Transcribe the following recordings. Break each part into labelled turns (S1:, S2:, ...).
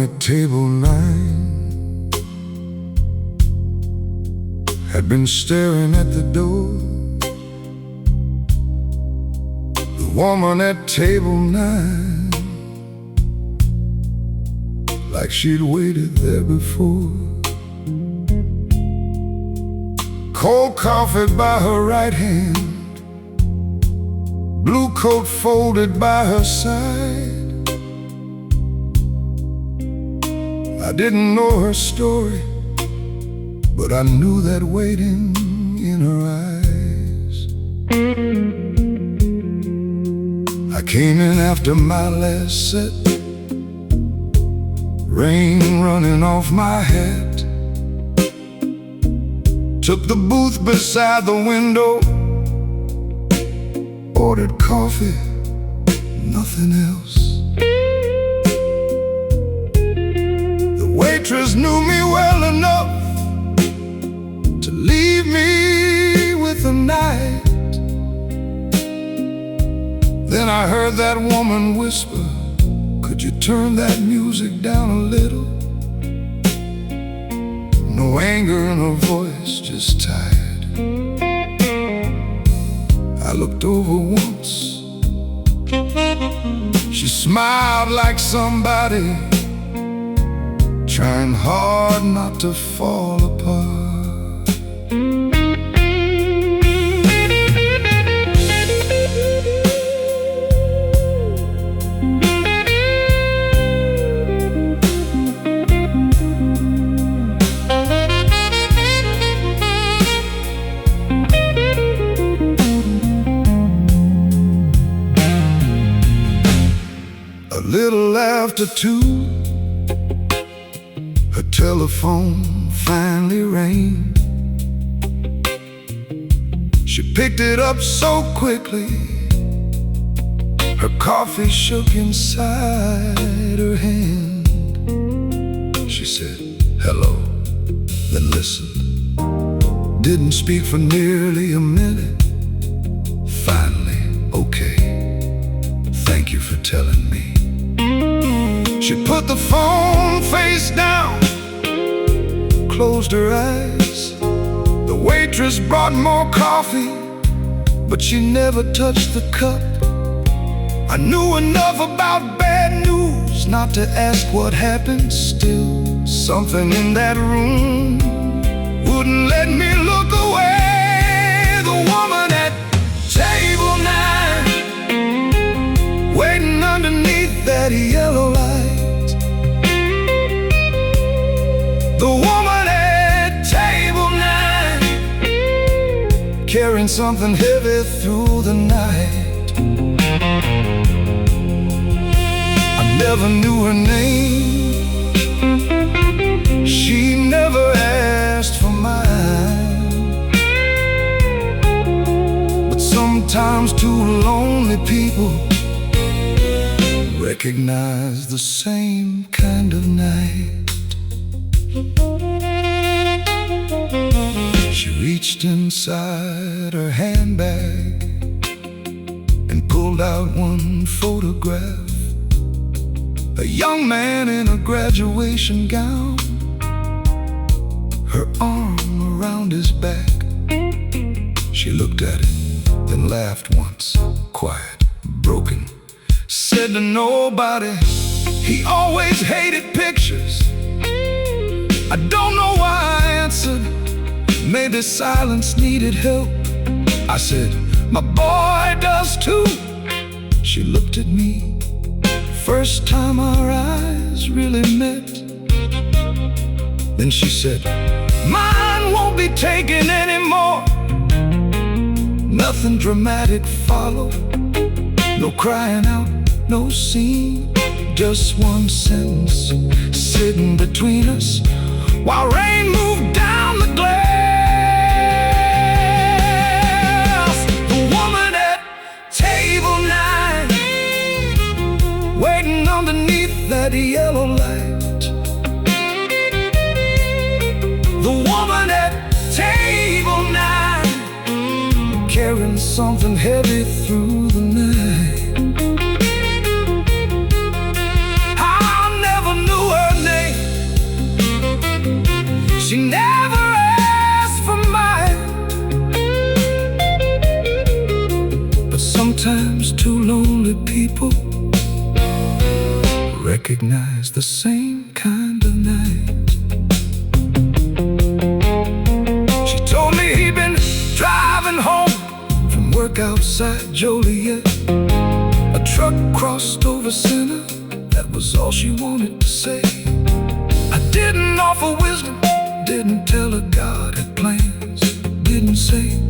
S1: at table 9 had been staring at the door. The woman at table 9, like she'd waited there before. Cold coffee by her right hand, blue coat folded by her side. I didn't know her story, but I knew that waiting in her eyes. I came in after my last set, rain running off my hat. Took the booth beside the window, ordered coffee, nothing else. The waitress knew me well enough to leave me with the night. Then I heard that woman whisper, "Could you turn that music down a little?" No anger in her voice, just tired. I looked over once. She smiled like somebody trying hard not to fall apart. A little after 2, her telephone finally rang. She picked it up so quickly, her coffee shook inside her hand. She said, "Hello," then listened. Didn't speak for nearly a minute. Finally, "Okay, thank you for telling me." She put the phone face down, closed her eyes. The waitress brought more coffee, but she never touched the cup. I knew enough about bad news not to ask what happened. Still, something in that room wouldn't let me look away. The woman at table 9, waiting underneath that yellow light. The woman at table 9, carrying something heavy through the night. I never knew her name, she never asked for mine. But sometimes two lonely people recognize the same kind of night. She reached inside her handbag and pulled out one photograph. A young man in a graduation gown, her arm around his back. She looked at it, then laughed once, quiet, broken. Said to nobody, he always hated pictures. I don't know why I answered, maybe silence needed help. I said, "My boy does too." She looked at me, first time our eyes really met. Then she said, "Mine won't be taken anymore." Nothing dramatic followed, no crying out, no scene, just one sentence sitting between us while rain moved down the glass. The woman at table 9, waiting underneath that yellow light. The woman at table 9, carrying something heavy through the night. I never knew her name. Sometimes two lonely people recognize the same kind of night. She told me he'd been driving home from work outside Joliet. A truck crossed over center, that was all she wanted to say. I didn't offer wisdom, didn't tell her God had plans, didn't say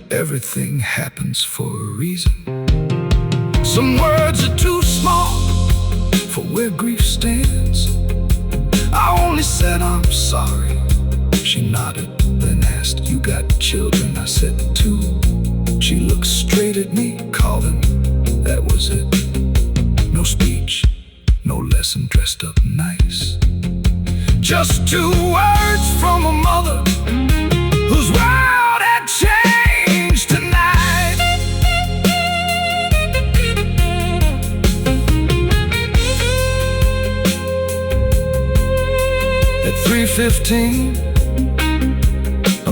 S1: everything happens for a reason. Some words are too small for where grief stands. I only said I'm sorry. She nodded, then asked, "You got children?" I said, "Two." She looked straight at me, calling, that was it. No speech, no lesson, dressed up nice. Just two words from a mother whose world had changed tonight. At 3:15,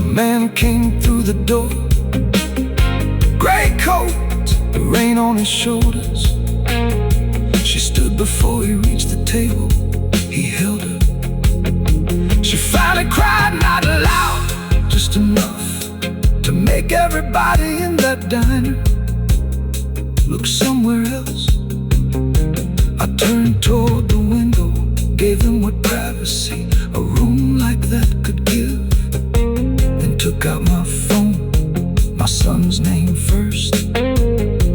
S1: a man came through the door. Gray coat, the rain on his shoulders. She stood before he reached the table. He held her. She finally cried, not loud, just enough to make everybody in that diner look somewhere else. I turned toward the window, gave them what privacy a room like that could give, then took out my phone, my son's name first.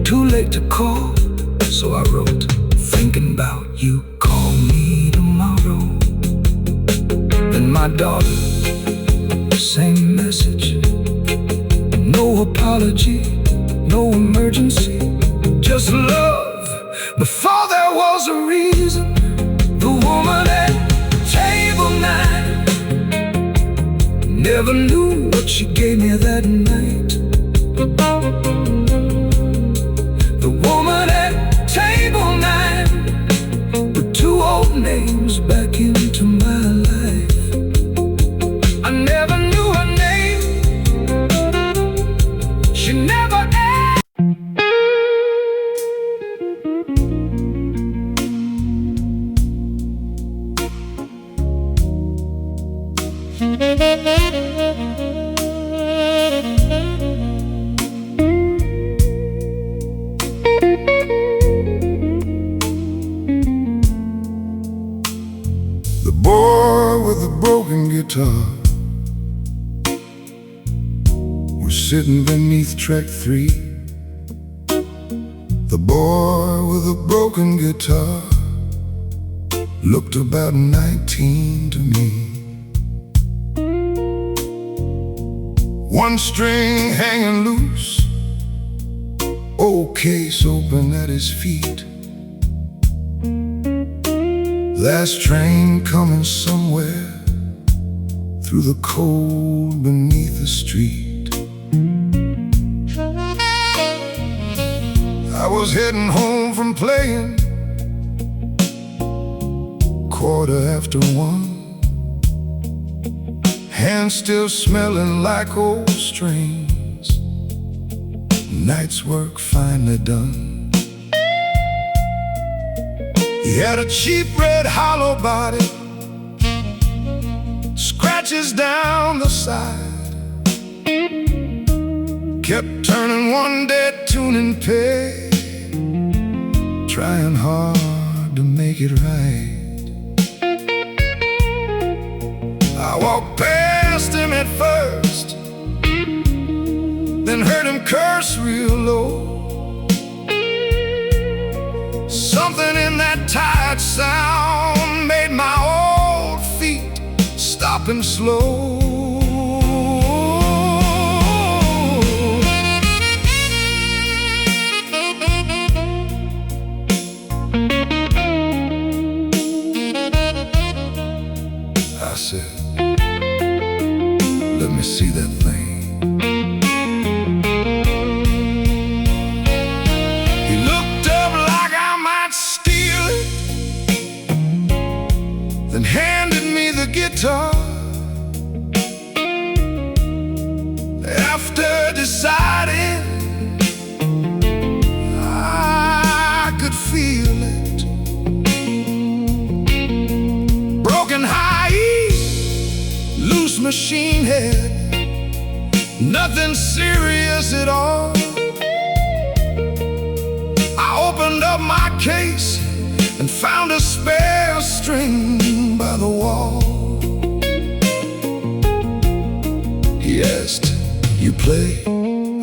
S1: Too late to call, so I wrote, "Thinking about you, call me tomorrow." Then my daughter, same message. No apology, no emergency, just love before there was a reason. The woman at table 9 never knew what she gave me that night. The woman at table 9 put two old names back into my life. I never knew her name. She never asked. The boy with the broken guitar was sitting beneath track 3. The boy with the broken guitar looked about 19 to me. One string hanging loose, old case open at his feet. Last train coming somewhere through the cold beneath the street. I was heading home from playing, 1:15. Hands still smelling like old strains. Night's work finally done. He had a cheap red hollow body, scratches down the side. Kept turning one dead tune in pay, trying hard to make it right. I walked past him at first, then heard him curse real low. Something in that tired sound made my old feet stop and slow. I said, "Let me see that thing." He looked up like I might steal it, then handed me the guitar. out my case and found a spare string by the wall. He asked, "You play?"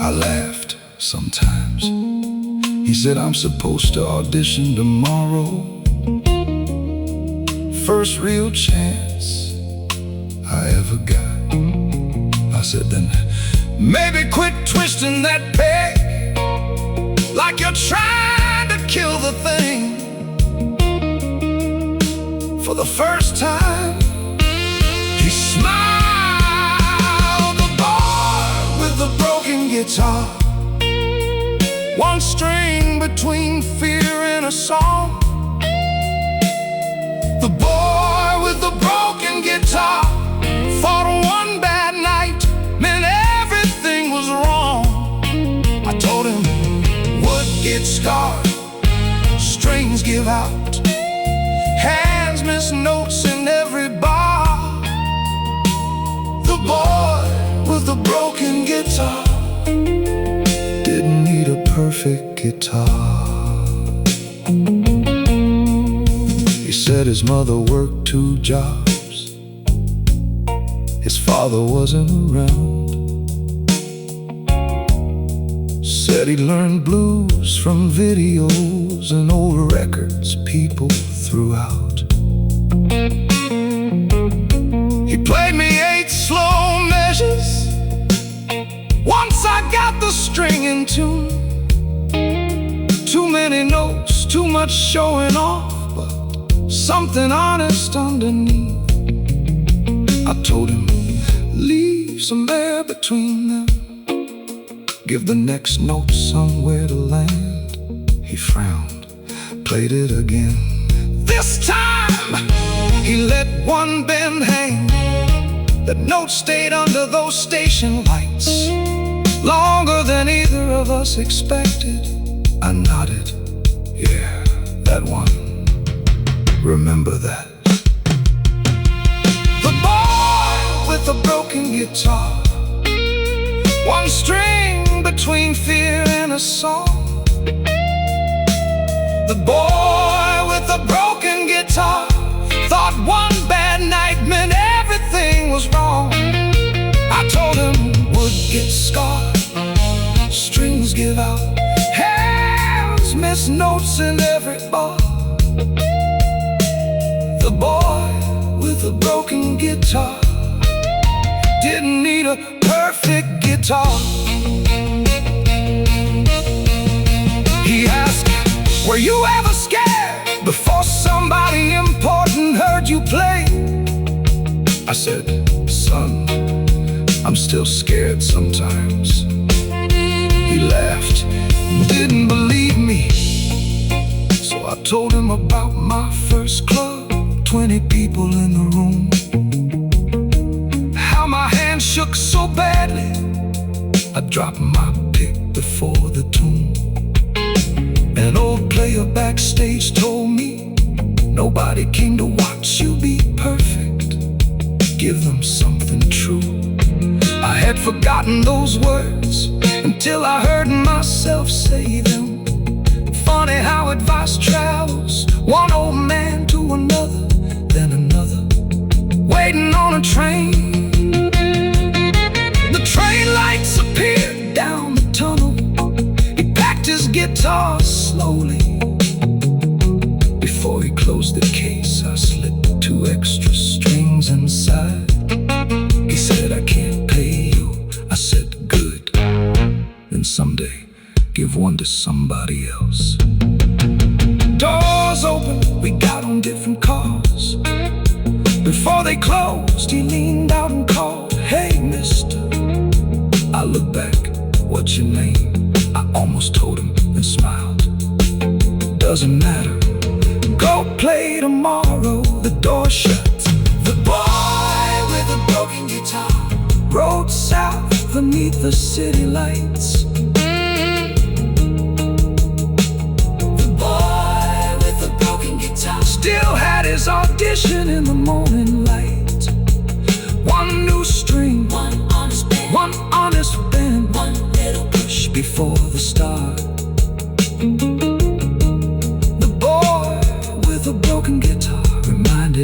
S1: I laughed. "Sometimes." He said, "I'm supposed to audition tomorrow. First real chance I ever got." I said, "Then maybe quit twisting that peg like you're trying to kill the thing." For the first time, he smiled. The boy with the broken guitar, one string between fear and a song. The boy with the broken guitar thought one bad night meant everything was wrong. I told him, wood gets scarred, strings give out, hands miss notes in every bar. The boy with the broken guitar didn't need a perfect guitar. He said his mother worked 2 jobs, his father wasn't around. Said he learned blues from videos and old records people threw out. He played me 8 slow measures once I got the string in tune. Too many notes, too much showing off, but something honest underneath. I told him, leave some air between them, give the next note somewhere to land. He frowned, played it again. This time, he let one bend hang. The note stayed under those station lights longer than either of us expected. I nodded, yeah, that one, remember that. The boy with the broken guitar, one string between fear and a song. The boy with the broken guitar thought one bad night meant everything was wrong. I told him, wood gets scarred, strings give out, hands miss notes in every bar. The boy with the broken guitar didn't need a perfect guitar. He asked, were you ever scared before somebody important heard you play? I said, son, I'm still scared sometimes. He laughed, didn't believe me, so I told him about my first club, 20 people in the room. How my hand shook so badly, I dropped my pick before the tune. An old player backstage told me, nobody came to watch you be perfect, give them something true. I had forgotten those words until I heard myself say them. Funny how advice travels, one old man to another, then another, waiting on a train. The train lights appeared down the tunnel. He packed his guitar slowly. Before he closed the case, I slipped 2 extra strings inside. He said, I can't pay you. I said, good. Then someday, give one to somebody else. Doors open, we got on different cars. Before they closed, he leaned out and called, hey, mister. I looked back, what's your name? I almost told him and smiled. Doesn't matter, go play tomorrow. The door shut. The boy with a broken guitar rode south beneath the city lights. The boy with the broken guitar still had his audition in the morning light. One new string, one honest bend, one little push before the start.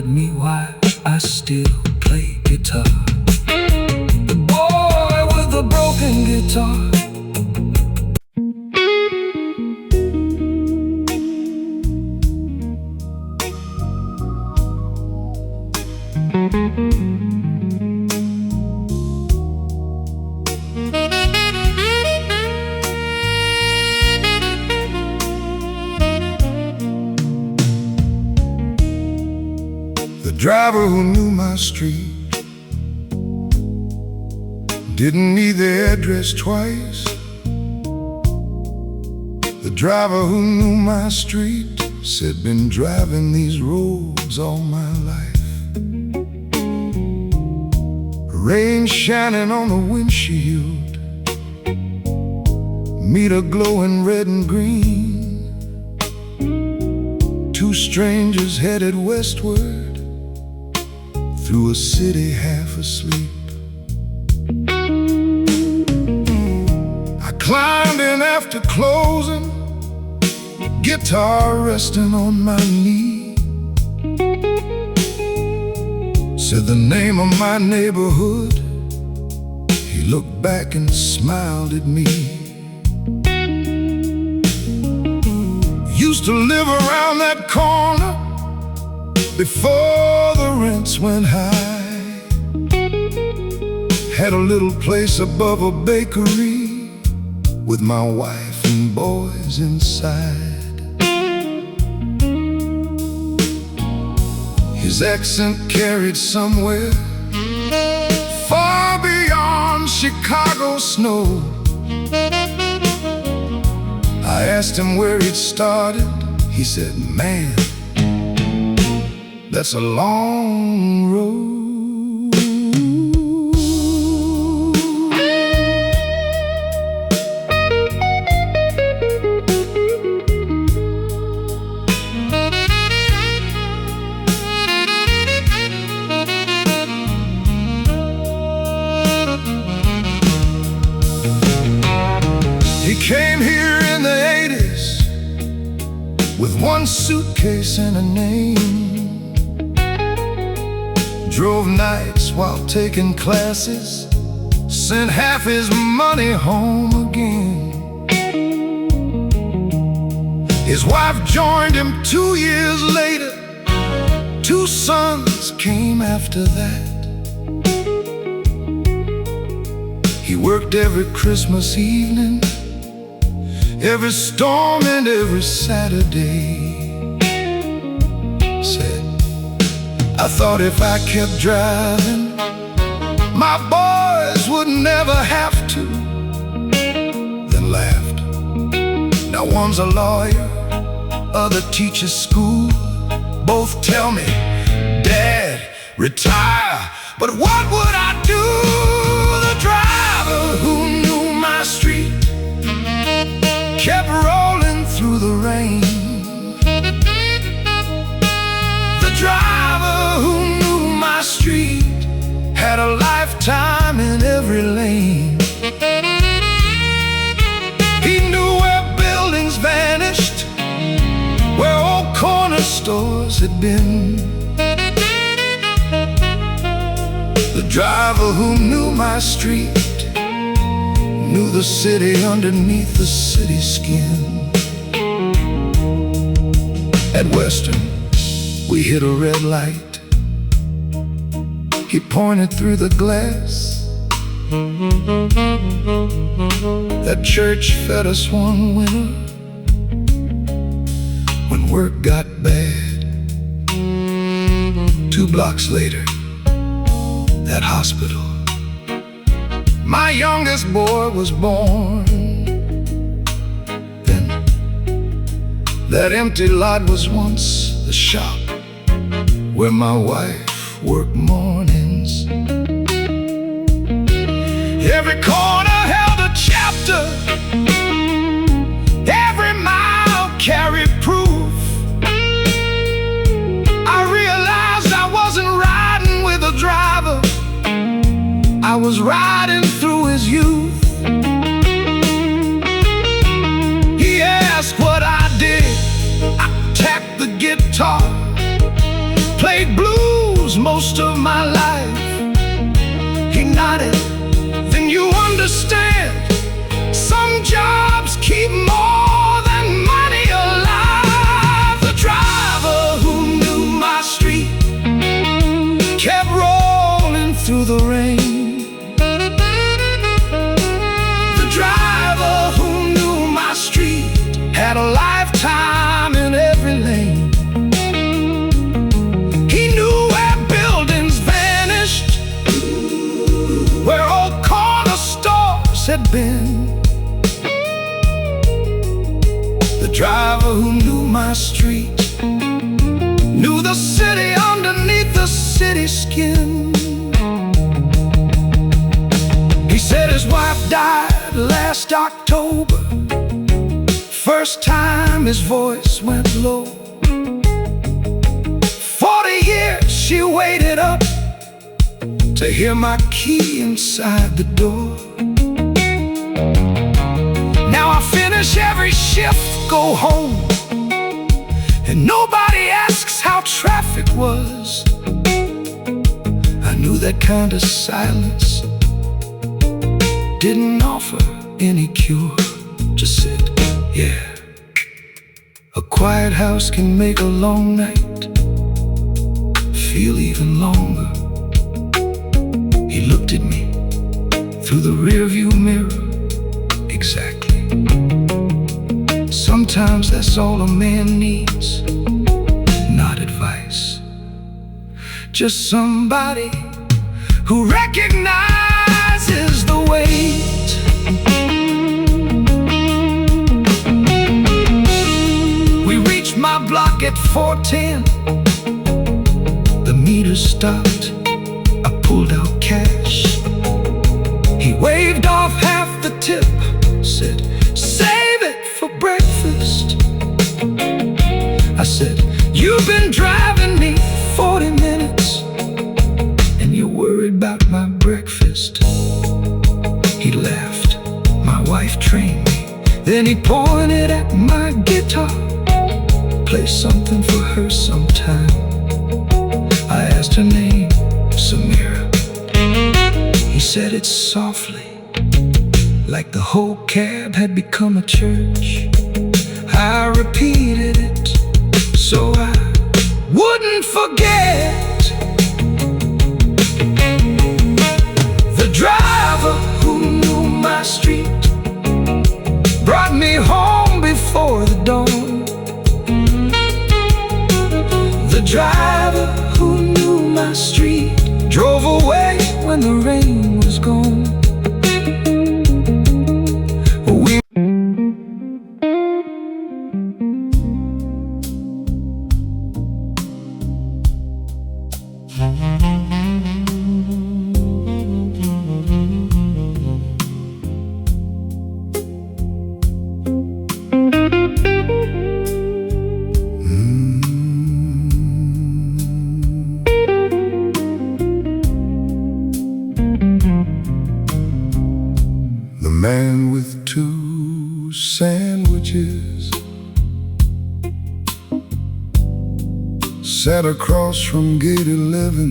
S1: reminded me why I still play guitar. The boy with the broken guitar. The driver who knew my street didn't need the address twice. The driver who knew my street said, been driving these roads all my life. Rain shining on the windshield, meter glowing red and green. Two strangers headed westward through a city half asleep. I climbed in after closing, guitar resting on my knee. Said the name of my neighborhood. He looked back and smiled at me. Used to live around that corner before the rents went high. Had a little place above a bakery with my wife and boys inside. His accent carried somewhere far beyond Chicago snow. I asked him where he'd started. He said, man, that's a long road. He came here in the 80s with one suitcase and a name. Drove nights while taking classes, sent half his money home again. His wife joined him 2 years later. 2 sons came after that. He worked every Christmas evening, every storm and every Saturday. Said, I thought if I kept driving, my boys would never have to. Then laughed. Now one's a lawyer, other teaches school. Both tell me, Dad, retire. But what would I do? The driver who knew my street kept rolling through the rain. The driver who knew my street had a lifetime in every lane. He knew where buildings vanished, where old corner stores had been. The driver who knew my street knew the city underneath the city skin. At Western, we hit a red light. He pointed through the glass. That church fed us one winter when work got bad. 2 blocks later, that hospital, my youngest boy was born. Then that empty lot was once the shop where my wife worked mornings. Every corner held a chapter, every mile carried proof. I realized I wasn't riding with a driver, I was riding through his youth. He asked what I did. I tapped the guitar, played blues a lifetime in every lane. He knew where buildings vanished, where old corner stores had been. The driver who knew my street knew the city underneath the city skin. He said his wife died last October, first time his voice went low. 40 years she waited up to hear my key inside the door. Now I finish every shift, go home, and nobody asks how traffic was. I knew that kind of silence didn't offer any cure. Just said, yeah, a quiet house can make a long night feel even longer. He looked at me through the rearview mirror. Exactly. Sometimes that's all a man needs. Not advice, just somebody who recognizes the weight. We reached my block at 4:10. The meter stopped. I pulled out cash. He waved off half the tip, said, "Save it for breakfast." I said, "You've been driving me 40 minutes, and you're worried about my breakfast." He laughed. My wife trained me. Then he pointed at my guitar. "Play something for her sometime." I asked her name, Samira. He said it softly, like the whole cab had become a church. I repeated it so I wouldn't forget. The driver who knew my street brought me home before the dawn. The driver who knew my street drove away when the rain was gone. Man with 2 sandwiches sat across from gate 11.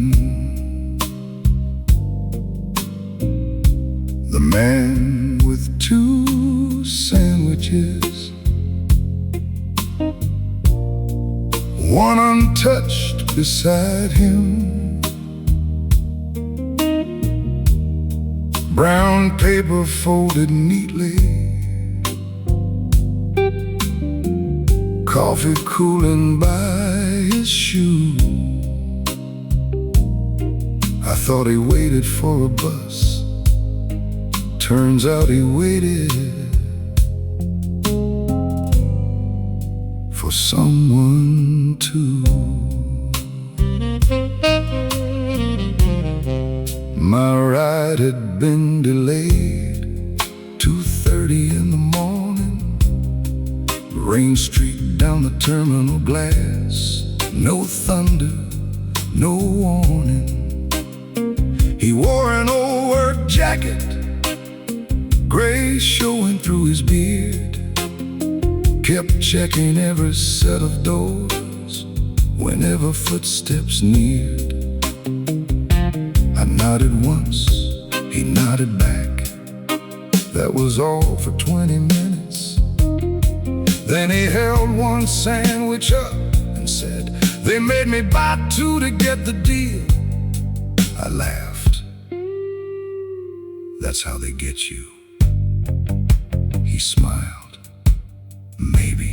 S1: The man with 2 sandwiches, one untouched beside him. Brown paper folded neatly, coffee cooling by his shoe. I thought he waited for a bus. Turns out he waited for someone too. My ride had been delayed. 2:30 in the morning. Rain streaked down the terminal glass. No thunder, no warning. He wore an old work jacket, gray showing through his beard. Kept checking every set of doors whenever footsteps neared. I nodded once, he nodded back. That was all for 20 minutes. Then he held one sandwich up and said, "They made me buy 2 to get the deal." I laughed. That's how they get you. He smiled. Maybe.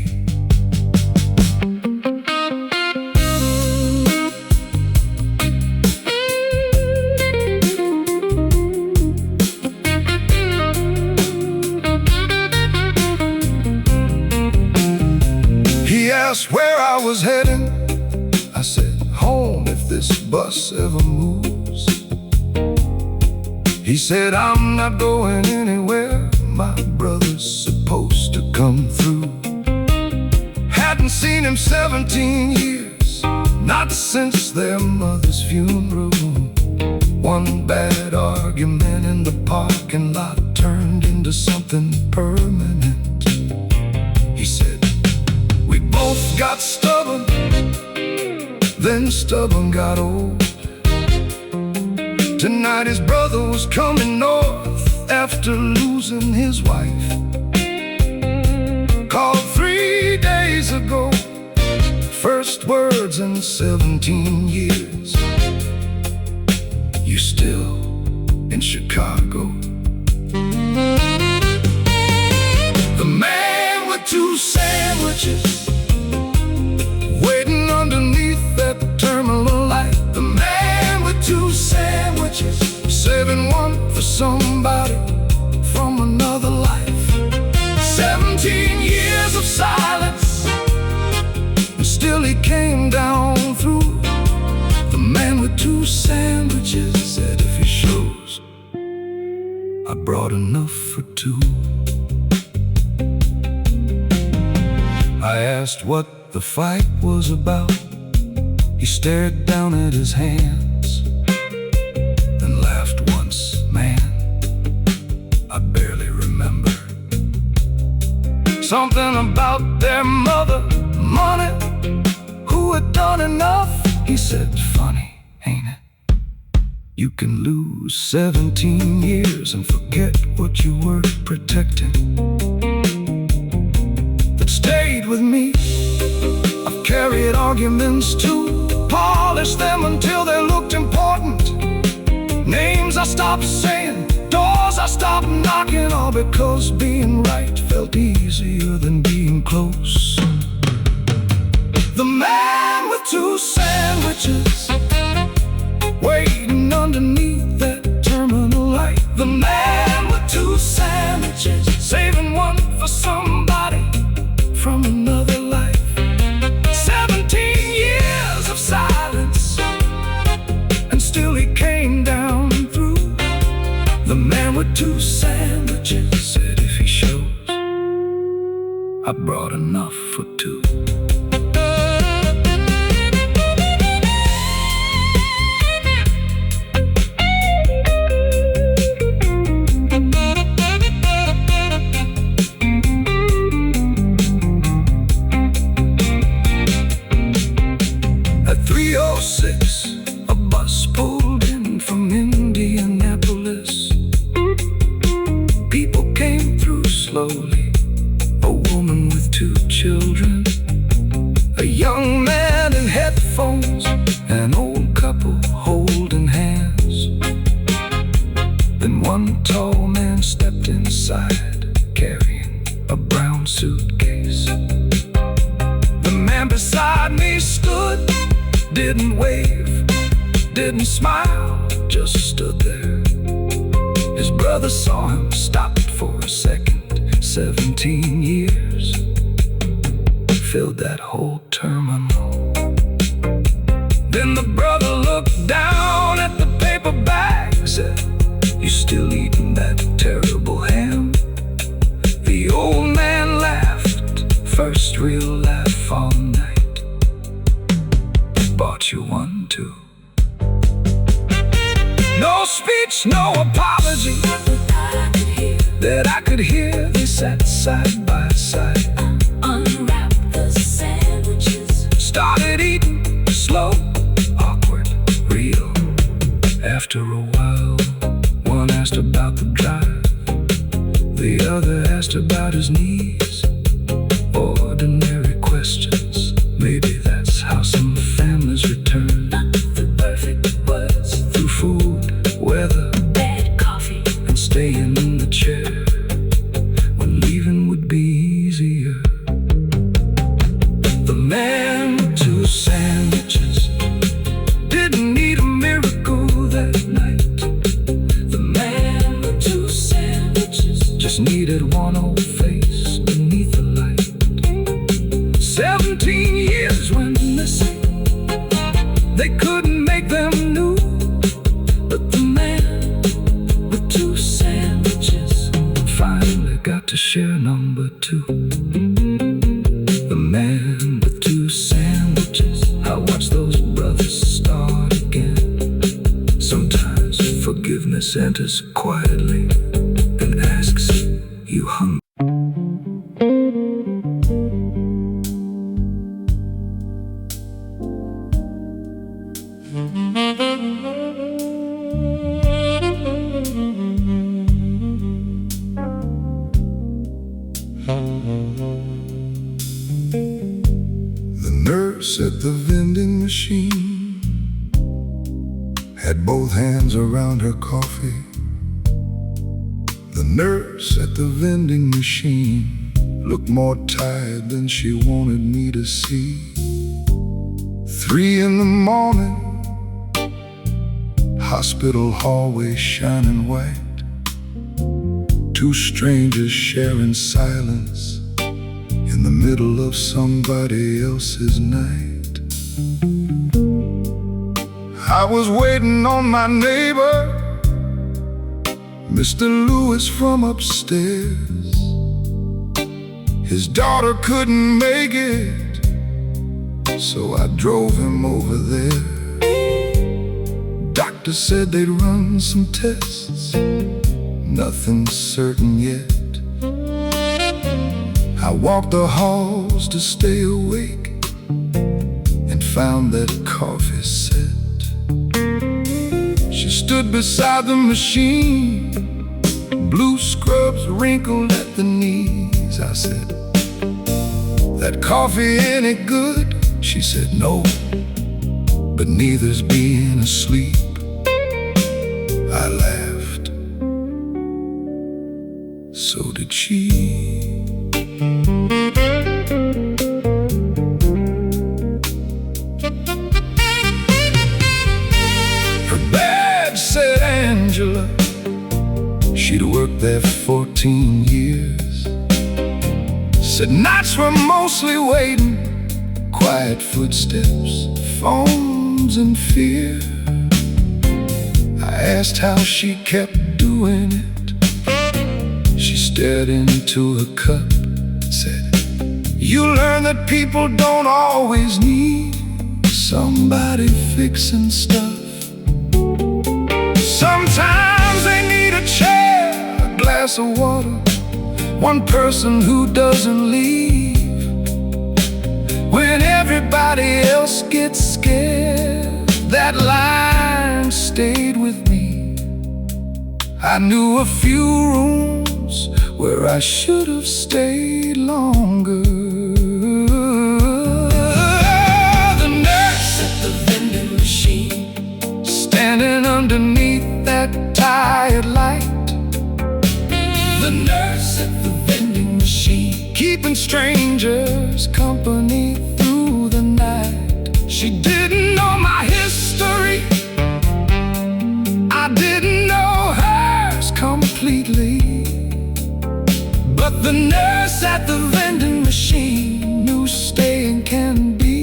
S1: asked where I was heading. I said, home if this bus ever moves. He said, I'm not going anywhere. My brother's supposed to come through. Hadn't seen him 17 years, not since their mother's funeral. One bad argument in the parking lot turned into something permanent. He said, we both got stubborn, then stubborn got old. Tonight his brother was coming north after losing his wife. Called 3 days ago, first words in 17 years. You still in Chicago? The man with 2 sandwiches waiting underneath that terminal light. The man with 2 sandwiches, saving one for somebody from another life. 17 years of silence, and still he came down through. The man with 2 sandwiches said if he shows, I brought enough for 2. I asked what the fight was about. He stared down at his hands, then laughed once. Man, I barely remember. Something about their mother, money, who had done enough. He said, funny, ain't it? You can lose 17 years and forget what you were protecting. That stayed with me. I've carried arguments too, polished them until they looked important. Names I stopped saying, doors I stopped knocking, all because being right felt easier than being close. The man with 2 sandwiches waiting underneath that terminal light. The man with 2 sandwiches, saving one for somebody from another life. 17 years of silence, and still he came down through. The man with 2 sandwiches said if he shows, I brought enough for 2. At 3:06, a bus pulled in from Indianapolis. People came through slowly, a woman with 2 children, a young man in headphones, an old couple holding hands. Then one tall man stepped inside, carrying a brown suitcase. The man beside me stood, didn't wave, didn't smile, just stood there. His brother saw him, stopped for a second. 17 years filled that whole terminal. Then the brother looked down at the paper bag, said, you still eating that terrible ham? The old man laughed, first real laugh all night. Bought you one too. No speech, no apology that I could hear. They sat side by side,
S2: Unwrapped the sandwiches,
S1: started eating slow, awkward, real. After a while, one asked about the drive, the other asked about his knees. Ordinary questions, maybe that's how some families return.
S2: not the perfect words,
S1: Through food, weather,
S2: bad coffee,
S1: and staying in the chair when leaving would be easier. The man with 2 sandwiches didn't need a miracle that night. The man with 2 sandwiches just needed one old face, man with two sandwiches. I watch those brothers start again. Sometimes forgiveness enters quietly and asks, "You hungry?" The nurse at the vending machine had both hands around her coffee. The nurse at the vending machine looked more tired than she wanted me to see. 3 in the morning, hospital hallway shining white. 2 strangers sharing silence in the middle of somebody else's night. I was waiting on my neighbor, Mr. Lewis from upstairs. His daughter couldn't make it, so I drove him over there. Doctor said they'd run some tests, nothing certain yet. I walked the halls to stay awake and found that coffee set. She stood beside the machine, blue scrubs wrinkled at the knees. I said, "That coffee any good?" She said, "No, but neither's being asleep." I laughed. So did she. Her badge said Angela. She'd worked there 14 years. Said nights were mostly waiting, quiet footsteps, phones and fear. I asked how she kept doing it. She stared into a cup and said, "You learn that people don't always need somebody fixing stuff. Sometimes they need a chair, a glass of water, one person who doesn't leave. When everybody else gets scared, that line stayed with me. I knew a few rooms where I should have stayed longer." The nurse at the vending machine, standing underneath that tired light. The nurse at the vending machine, keeping strangers company through the night. She didn't know my history, I didn't know hers completely. But the nurse at the vending machine knew staying can be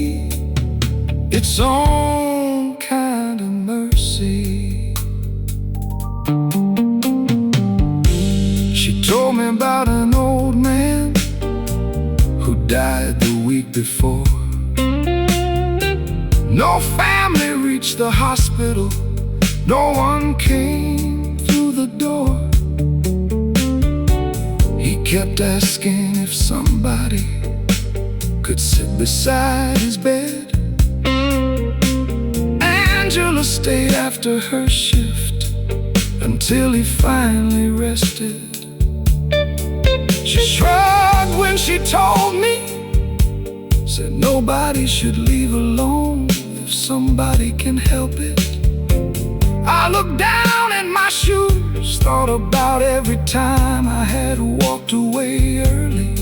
S1: its own kind of mercy. She told me about an old man who died the week before. No family reached the hospital, no one came through the door. He kept asking if somebody could sit beside his bed. Angela stayed after her shift until he finally rested. She shrugged when she told me, said nobody should leave alone if somebody can help it. I looked down at my shoes, thought about every time I had walked away early.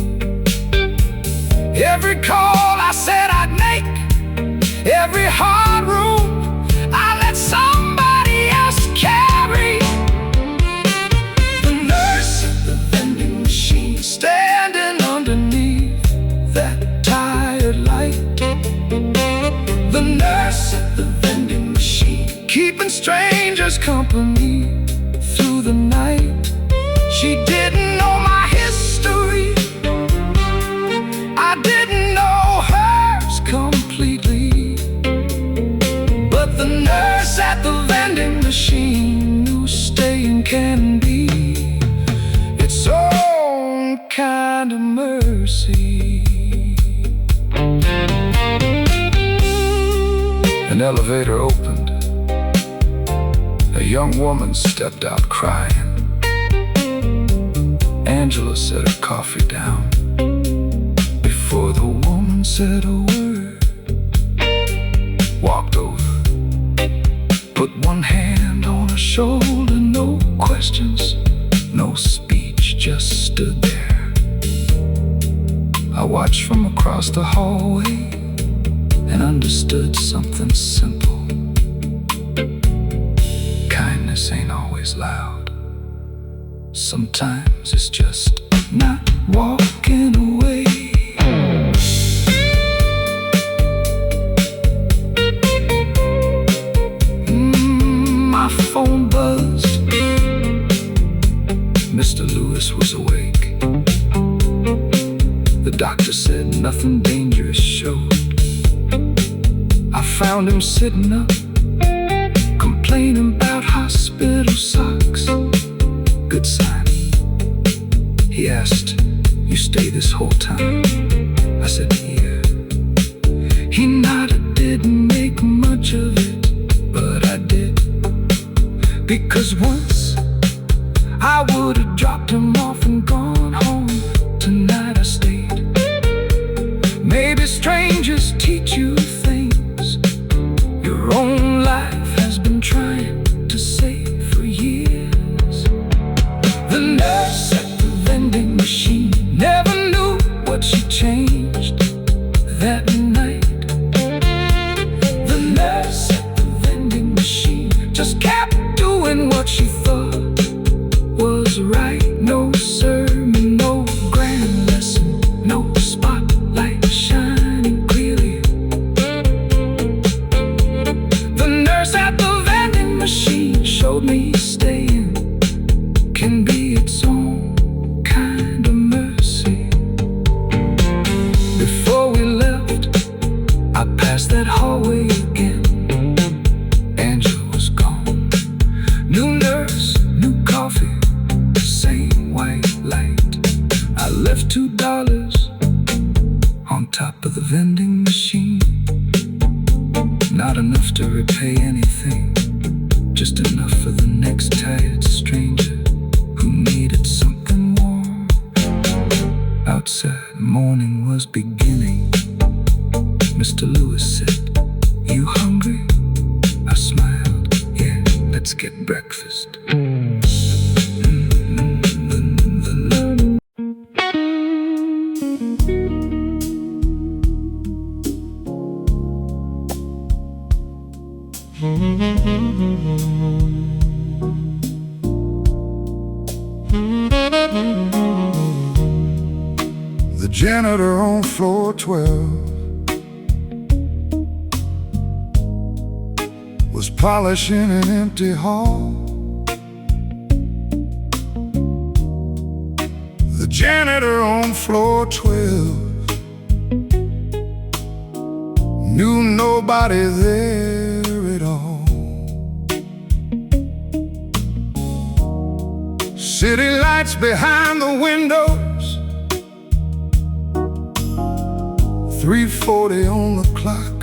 S1: Every call I said I'd make, every hard room I let somebody else carry. The nurse at the vending machine, standing underneath that tired light. The nurse at the vending machine, keeping strangers company through the night. She didn't know my history, I didn't know machine knew staying can be its own kind of mercy. An elevator opened. A young woman stepped out crying. Angela set her coffee down. Before the woman said a word, walked over, put one hand on her shoulder. No questions, no speech, just stood there. I watched from across the hallway and understood something simple. Kindness ain't always loud. Sometimes it's just not walking away. My phone buzzed. Mr. Lewis was awake. The doctor said nothing dangerous showed. I found him sitting up, complaining about hospital socks. Good sign. He asked, "You stay this whole time?" I said, "Yeah." He nodded, didn't make much of it, but I did. Because once I would have dropped him off and gone home. Tonight I stayed. Maybe strangers teach you things your own life has been trying to say for years. The nurse at the vending machine never knew what she changed that night. The nurse at the vending machine just kept doing what she thought was right. No sermon, no grand lesson, no spotlight shining clearly. The nurse at the vending machine showed me staying can be its own kind of mercy. Before we left, I passed that hallway again. Angela was gone. New nurse, new coffee, same white light. I left $2 on top of the vending machine. Not enough to repay anything, just enough for the next tired stranger who needed something warm. Outside, morning was beginning. Mr. Lewis said, "You hungry?" I smiled. "Yeah, let's get breakfast." The janitor on floor 12 was polishing an empty hall. The janitor on floor 12 knew nobody there at all. City lights behind the windows, 3:40 on the clock.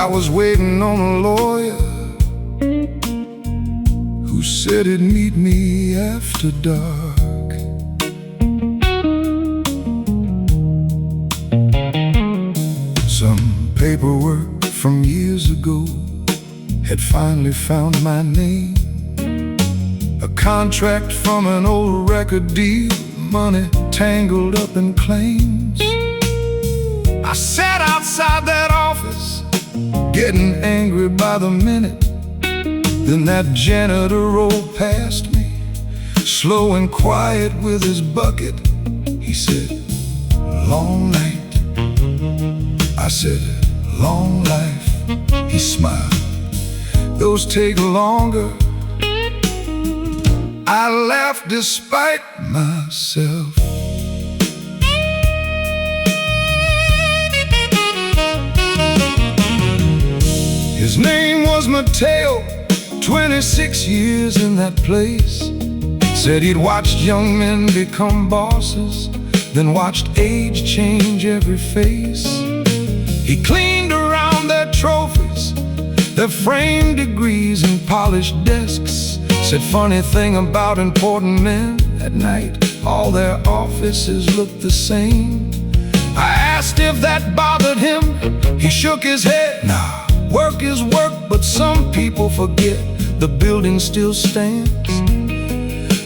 S1: I was waiting on a lawyer who said he'd meet me after dark. Some paperwork from years ago had finally found my name. A contract from an old record deal, money tangled up in claims. I sat outside that office, getting angry by the minute. Then that janitor rolled past me, slow and quiet with his bucket. He said, "Long night." I said, "Long life." He smiled. "Those take longer." I laughed despite myself. Mateo, 26 years in that place. Said he'd watched young men become bosses, then watched age change every face. He cleaned around their trophies, their framed degrees and polished desks. Said funny thing about important men, at night all their offices looked the same. I asked if that bothered him, he shook his head. Nah, work is work, but some people forget the building still stands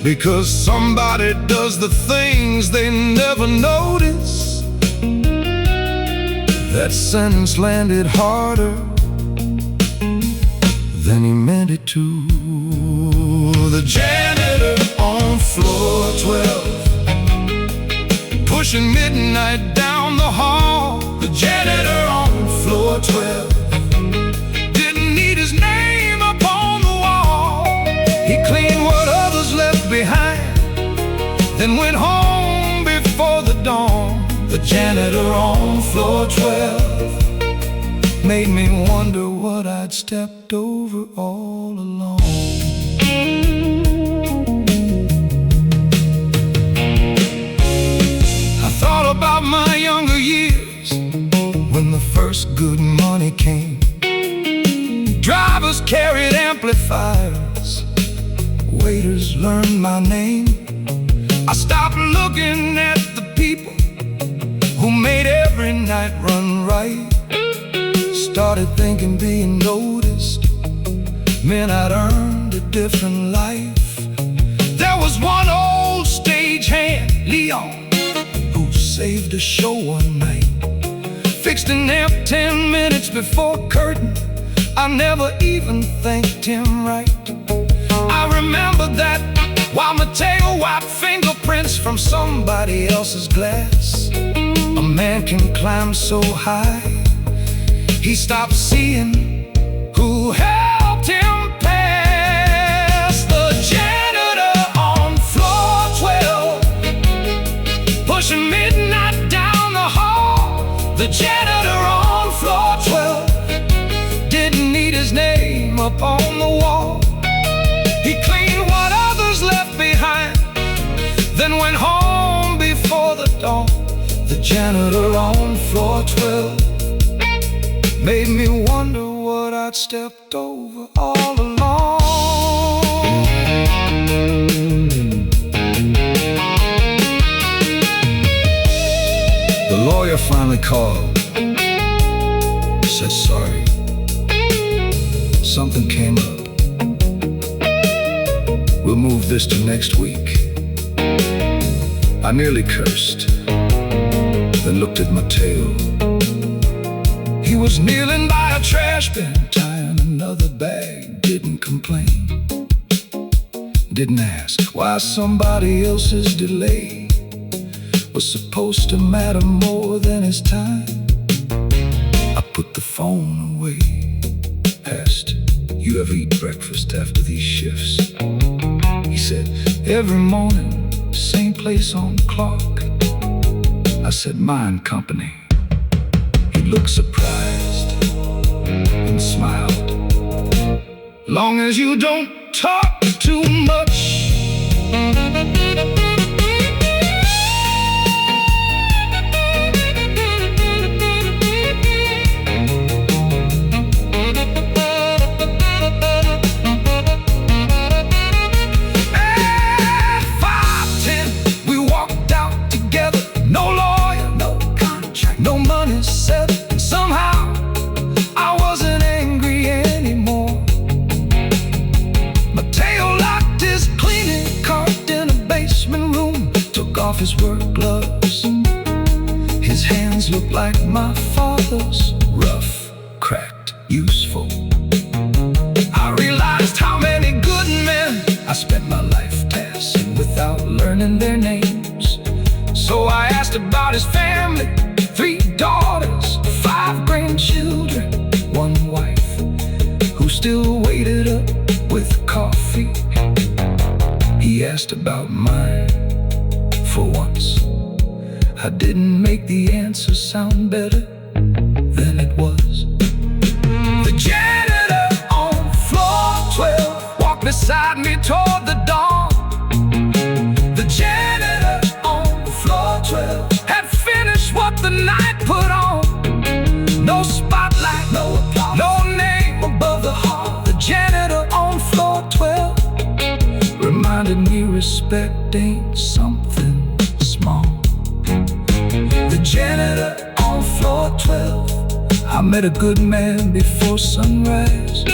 S1: because somebody does the things they never notice. That sentence landed harder than he meant it to. The janitor on floor 12, pushing midnight down the hall. The janitor on floor 12 didn't need his name up on the wall. He cleaned what others left behind, then went home before the dawn. The janitor on floor 12 made me wonder what I'd stepped over all along. I thought about my younger years when the first good money came. Drivers carried amplifiers, waiters learned my name. I stopped looking at the people who made every night run right. Started thinking being noticed meant I'd earned a different life. There was one old stagehand, Leon, who saved a show one night. Fixed an amp 10 minutes before curtain. I never even thanked him right. I remember that while Mateo wiped fingerprints from somebody else's glass. A man can climb so high, he stopped seeing who helped him pass. The janitor on floor 12, pushing midnight down the hall. The janitor on floor 12 didn't need his name up on the wall. He cleaned what others left behind, then went home before the dawn. The janitor on floor 12 made me wonder what I'd stepped over all along. The lawyer finally called, said sorry, something came up. We'll move this to next week. I nearly cursed, then looked at Mateo. He was kneeling by a trash bin, tying another bag. Didn't complain, didn't ask why somebody else's delay was supposed to matter more than his time. I put the phone away, asked, you ever eat breakfast after these shifts? He said, every morning, same place on the clock. I said, mine company. He looked surprised and smiled. Long as you don't talk too much. At 5:10, we walked out together. No lawyer, no contract, no money set. And somehow I wasn't angry anymore. Mateo locked his cleaning cart in a basement room, took off his work gloves. His hands looked like my father's, rough, cracked, useful. I realized how many good men I spent my life passing without learning their names. So I asked about his family, 3 daughters, 5 grandchildren, 1 wife who still waited up with coffee. He asked about mine. For once, I didn't make the answer sound better than it was. The janitor on beside me toward the dawn. The janitor on floor 12 had finished what the night put on. No spotlight, no applause, no name above the hall. The janitor on floor 12 reminded me respect ain't something small. The janitor on floor 12, I met a good man before sunrise.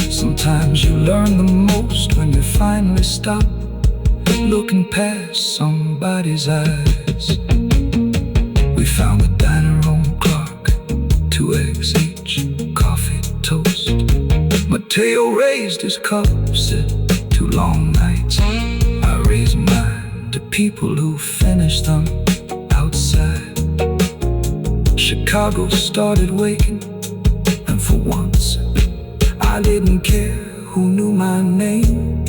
S1: Sometimes you learn the most when you finally stop looking past somebody's eyes. We found the diner room clock, 2 eggs each, coffee, toast. Mateo raised his cup, said 2 long nights. I raised mine to people who finished them outside. Chicago started waking, and for once I didn't care who knew my name.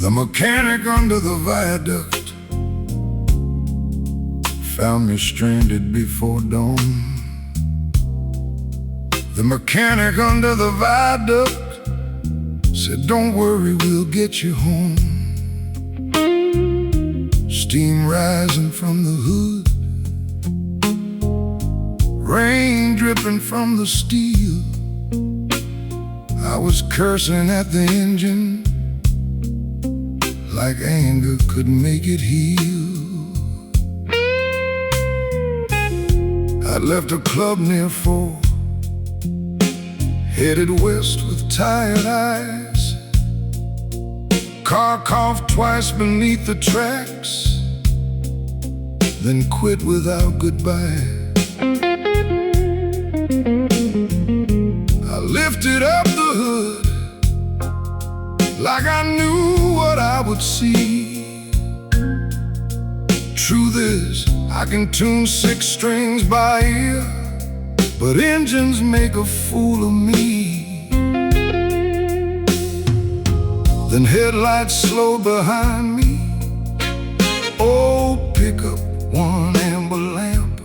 S1: The mechanic under the viaduct found me stranded before dawn. The mechanic under the viaduct said, don't worry, we'll get you home. Steam rising from the hood, rain dripping from the steel. I was cursing at the engine like anger could make it heal. I'd left a club near 4, headed west with tired eyes. Car coughed twice beneath the tracks, then quit without goodbye. I lifted up the hood like I knew what I would see. Truth is, I can tune 6 strings by ear, but engines make a fool of me. Then headlights slowed behind me. Oh, pick up 1 amber lamp.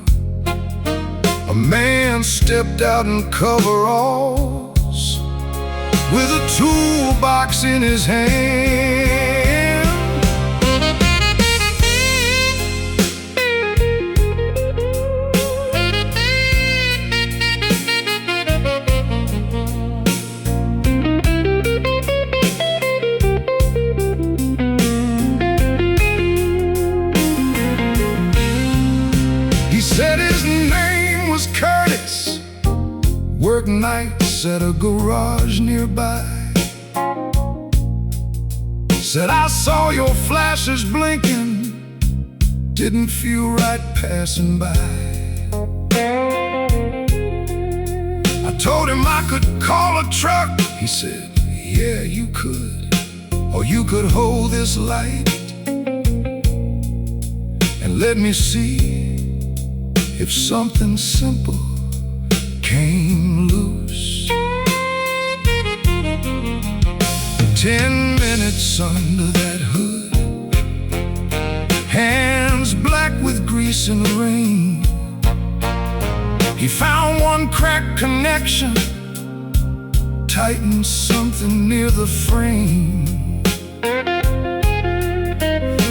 S1: A man stepped out in coveralls with a toolbox in his hand. He said his name was Curtis, worked nights at a garage nearby. Said, I saw your flashes blinking, didn't feel right passing by. I told him I could call a truck. He said, yeah, you could. Or you could hold this light and let me see if something simple came loose. 10 minutes under that hood, hands black with grease and rain. He found 1 cracked connection, tightened something near the frame.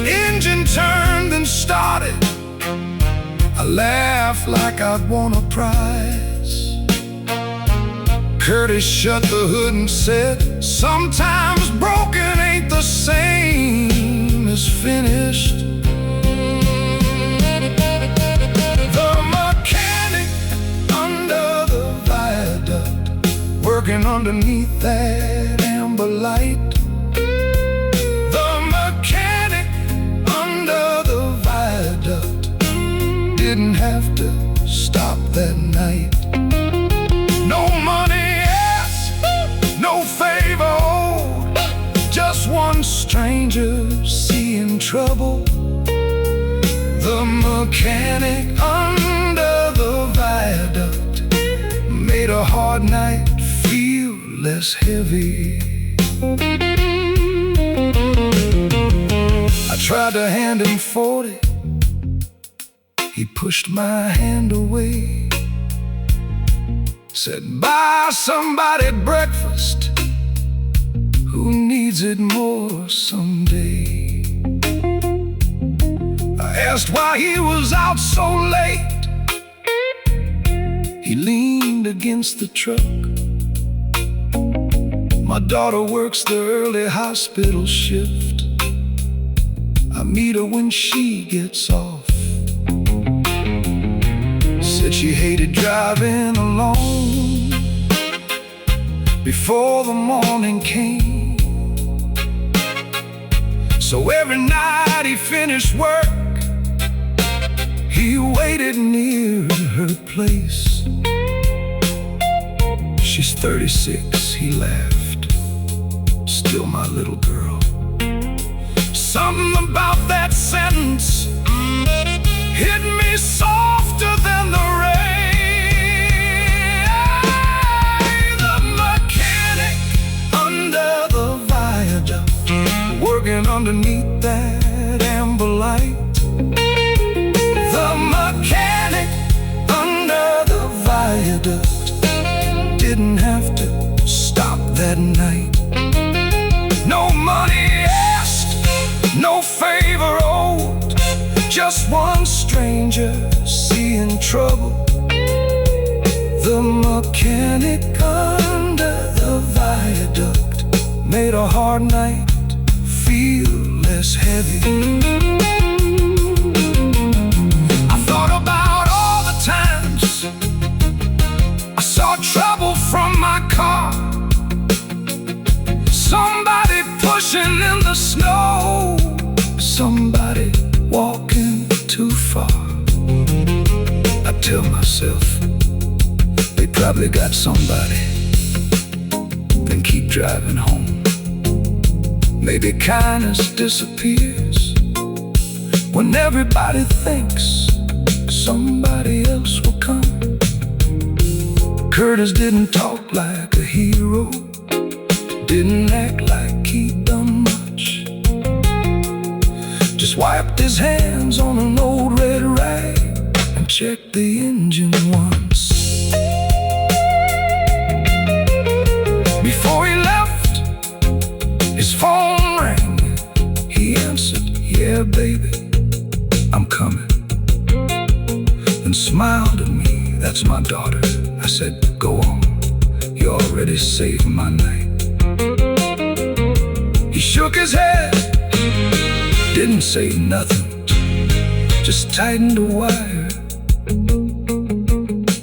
S1: Engine turned and started. I laughed like I'd won a prize. Curtis shut the hood and said, sometimes broken ain't the same as finished. The mechanic under the viaduct, working underneath that amber light. The mechanic under the viaduct didn't have to stop that night. No money asked, no favor owed, just 1 stranger seeing trouble. The The mechanic under the viaduct made a hard night feel less heavy. I tried to hand him 40. He pushed my hand away. Said, buy somebody breakfast who needs it more someday. I asked why he was out so late. He leaned against the truck. My daughter works the early hospital shift. I meet her when she gets off. Said she hated driving alone before the morning came. So every night he finished work, he waited near her place. She's 36, he laughed, still my little girl. Something about that sentence hit me softer than the rain. The mechanic under the viaduct, working underneath that amber light. The mechanic under the viaduct didn't have to stop that night. No money asked, no favor owed, just one stranger seeing trouble. The mechanic under the viaduct made a hard night feel less heavy. I thought about all the times I saw trouble from my car. Somebody pushing in the snow, somebody walking too far. I tell myself, they probably got somebody, then keep driving home. Maybe kindness disappears when everybody thinks somebody else will come. Curtis didn't talk like a hero, didn't act like he'd done much. Just wiped his hands on an old red rag and checked the engine once. Before he left, his phone rang. He answered, yeah, baby, I'm coming. Then smiled at me, that's my daughter. I said, go on, you already saved my night. He shook his head, didn't say nothing, just tightened a wire,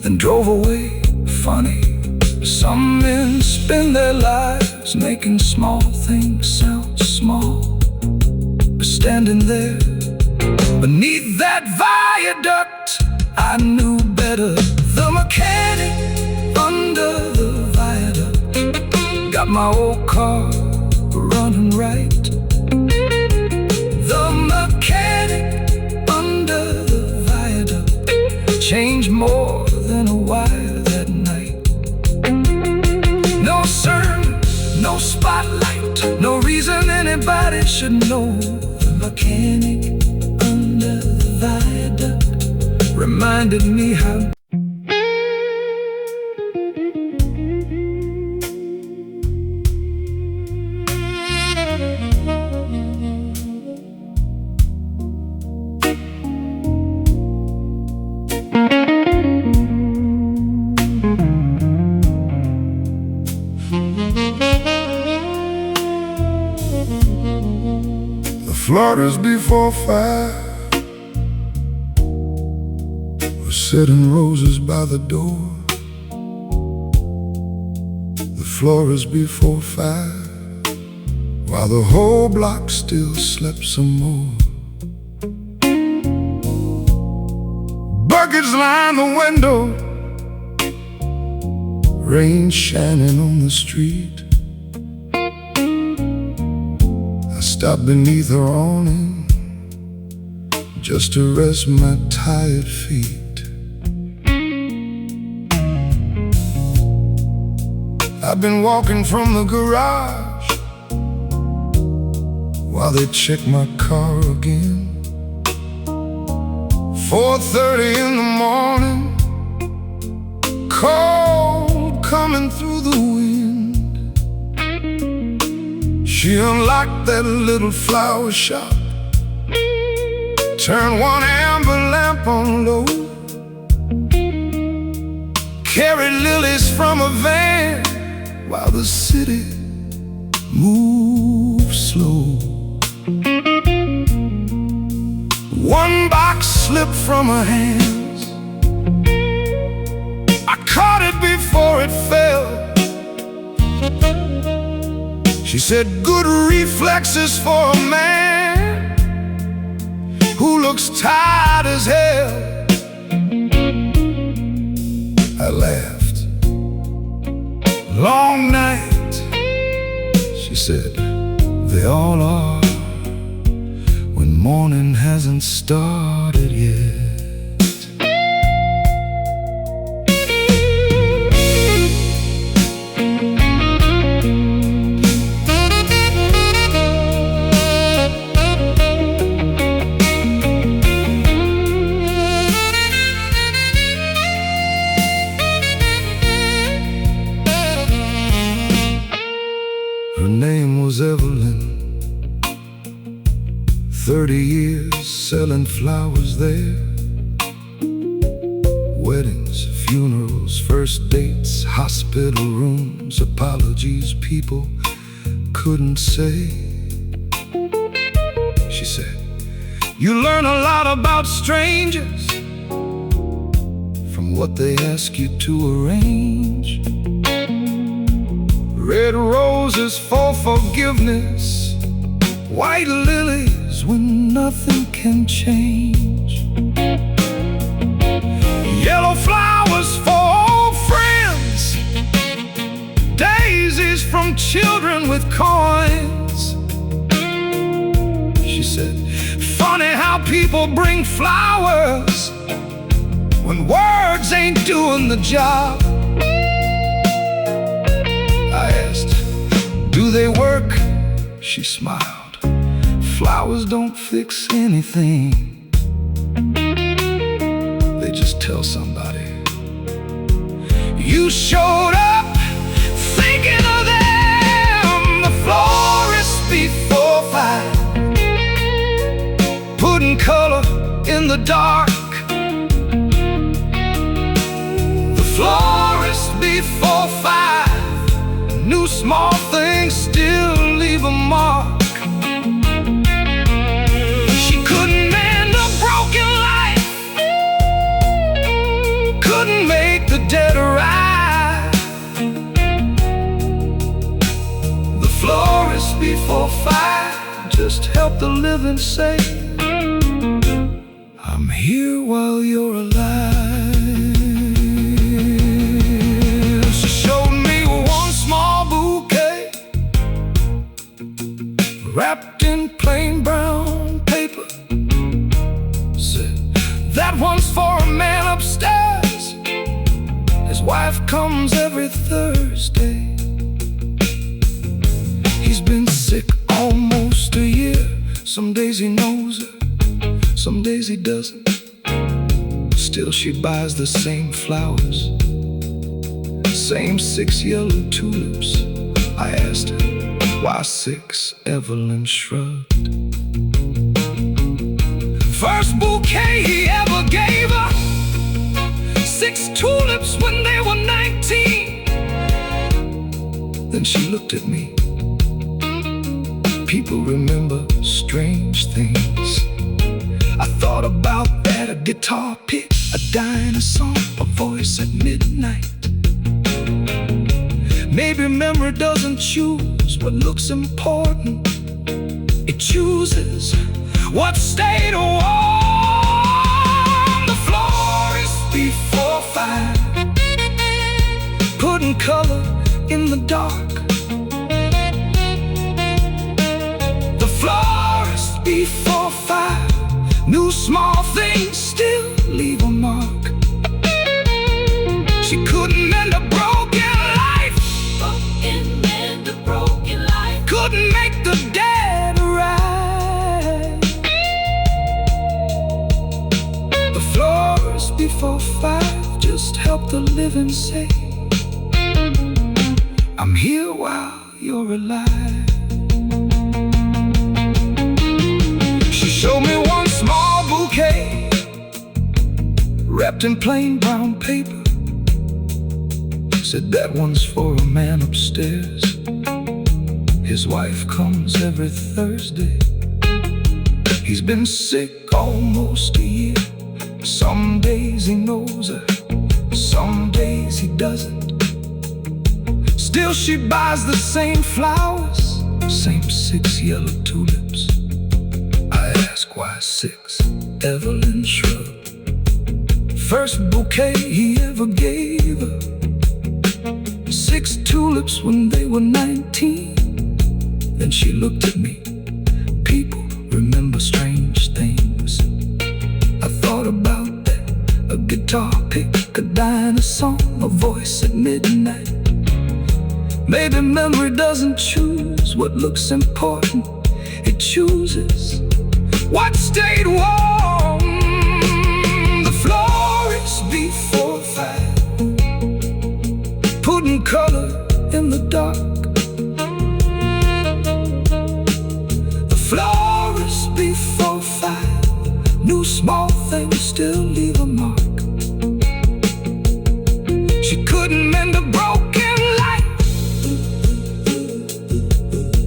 S1: then drove away. Funny, some men spend their lives making small things sound small. But standing there beneath that viaduct, I knew better. The mechanic under the viaduct got my old car running right. The mechanic under the viaduct changed more than a wire that night. No sermon, no spotlight, no reason anybody should know. The mechanic under the viaduct reminded me how Florida's before 5 were setting roses by the door. The Florida's before 5 while the whole block still slept some more. Buckets line the window, rain shining on the street. I stopped beneath her awning, just to rest my tired feet. I've been walking from the garage while they check my car again. 4:30 in the morning, cold coming through the wind. She unlocked that little flower shop, turned one amber lamp on low, carried lilies from a van while the city moves slow. One box slipped from her hands, I caught it before it fell. She said, "Good reflexes for a man who looks tired as hell." I laughed. "Long night," she said, "they all are, when morning hasn't started yet." Her name was Evelyn, 30 years selling flowers there. Weddings, funerals, first dates, hospital rooms, apologies people couldn't say. She said, "You learn a lot about strangers from what they ask you to arrange. Red roses for forgiveness, white lilies when nothing can change. Yellow flowers for old friends, daisies from children with coins." She said, "Funny how people bring flowers when words ain't doing the job." I asked, "Do they work?" She smiled. "Flowers don't fix anything. They just tell somebody you showed up thinking of them." The florist before 5, putting color in the dark. The florist before 5 knew small things still leave a mark. She couldn't mend a broken life, couldn't make the dead arrive. The florist before 5 just helped the living say, "I'm here while you're alive." Wrapped in plain brown paper, said, "That one's for a man upstairs. His wife comes every Thursday. He's been sick almost a year. Some days he knows her, some days he doesn't. Still she buys the same flowers, same 6 yellow tulips." I asked her, "Why 6? Evelyn shrugged. "First bouquet he ever gave her, 6 tulips when they were 19. Then she looked at me. People remember strange things. I thought about that, a guitar pick, a dying song, a voice at midnight. Maybe memory doesn't choose what looks important. It chooses what stayed warm." The florist before 5, putting color in the dark. The florist before 5 knew small things still leave a mark. She couldn't mend a broken life.
S2: Broken and a broken life.
S1: Couldn't make the dead right. The florist before 5 just helped the living say, I'm here while you're alive. She showed me one small bouquet wrapped in plain brown paper. Said that one's for a man upstairs. His wife comes every Thursday. He's been sick almost a year. Some days he knows her, some days he doesn't. Still she buys the same flowers, same 6 yellow tulips. I ask why 6, Evelyn shrugged. First bouquet he ever gave her. 6 tulips when they were 19. Then she looked at me. People remember strange things. I thought about that. A guitar pick, a diner song, a voice at midnight. Maybe memory doesn't choose what looks important. It chooses what stayed warm. The florist before 5, putting color in the dark. The florist before 5 knew small things still leave a mark. She couldn't mend a broken life,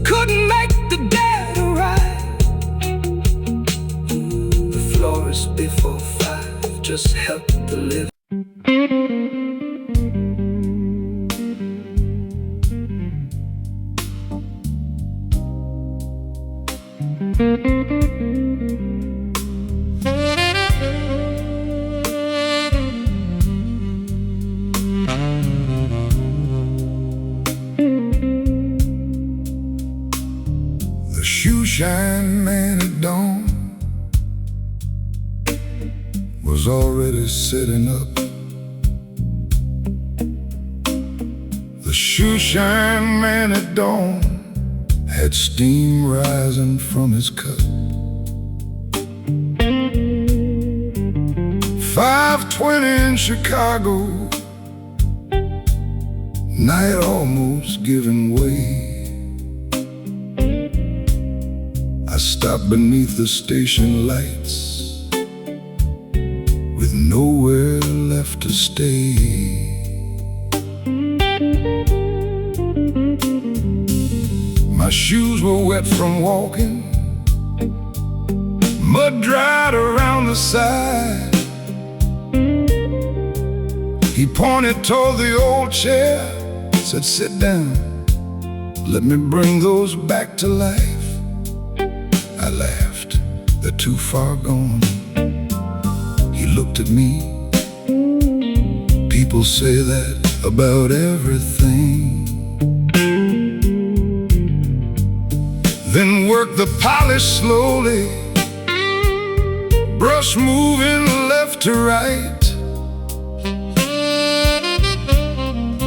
S1: couldn't make the dead right. The florist before 5 just helped the living. The shoe shine man at dawn was already sitting up. The shoe shine man at dawn had steam rising from his cup. 5:20 in Chicago, night almost giving way. I stopped beneath the station lights with nowhere left to stay. My shoes were wet from walking, mud dried around the side. He pointed toward the old chair, said, sit down, let me bring those back to life. I laughed, they're too far gone. He looked at me. People say that about everything. Then work the polish slowly, brush moving left to right,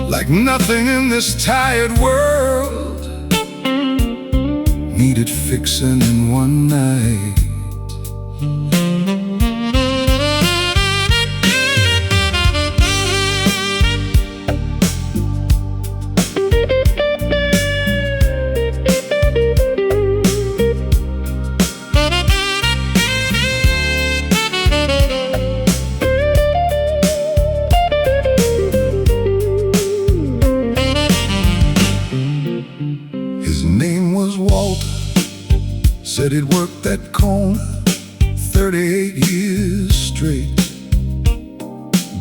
S1: like nothing in this tired world needed fixing in one night. Said he'd worked that corner 38 years straight.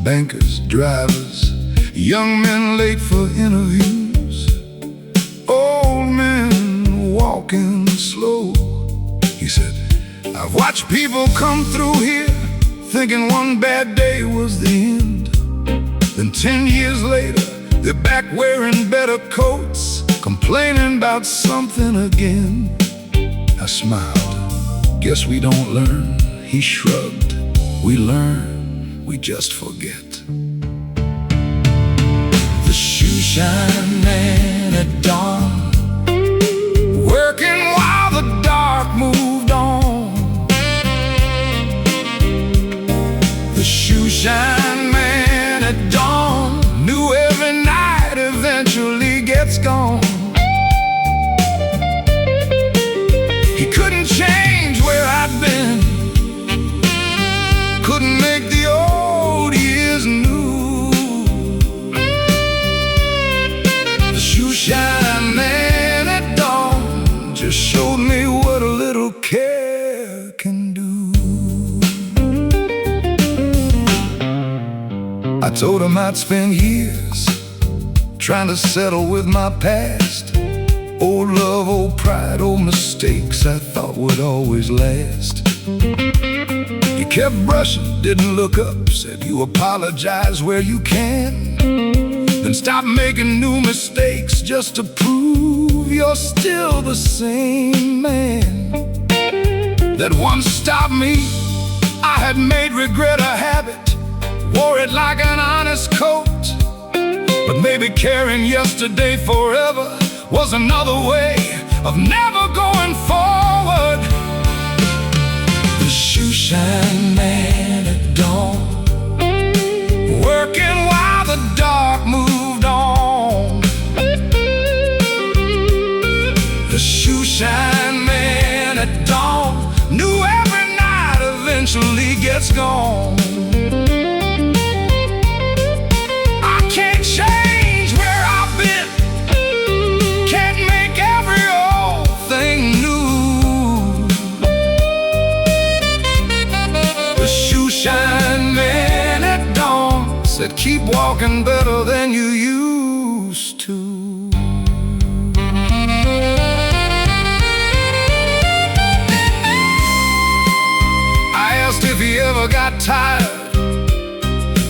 S1: Bankers, drivers, young men late for interviews, old men walking slow. He said, I've watched people come through here thinking one bad day was the end. Then 10 years later, they're back wearing better coats, complaining about something again. I smiled. Guess we don't learn he shrugged. We learn, we just forget. The shoe shine man at dawn, working while the dark moved on. The shoe shine man at dawn knew every night eventually gets gone. He couldn't change where I'd been, couldn't make the old years new. The shoe shine man at dawn just showed me what a little care can do. I told him I'd spend years trying to settle with my past. Old love, old pride, old mistakes I thought would always last. He kept brushing, didn't look up, said you apologize where you can, then stop making new mistakes just to prove you're still the same man. That once stopped me, I had made regret a habit, wore it like an honest coat. But maybe carrying yesterday forever was another way of never going forward. The shoe shine man at dawn, working while the dark moved on. The shoe shine man at dawn knew every night eventually gets gone. Said keep walking better than you used to. I asked if he ever got tired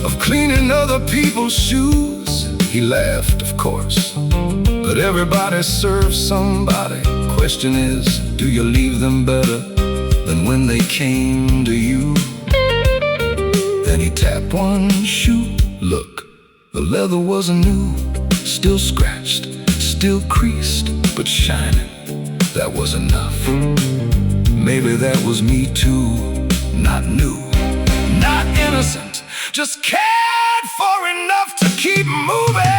S1: of cleaning other people's shoes. He laughed, of course, but everybody serves somebody. Question is, do you leave them better than when they came to you? Then he tapped one shoe. Look, the leather wasn't new, still scratched, still creased, but shining. That was enough. Maybe that was me too. Not new, not innocent, just cared for enough to keep moving.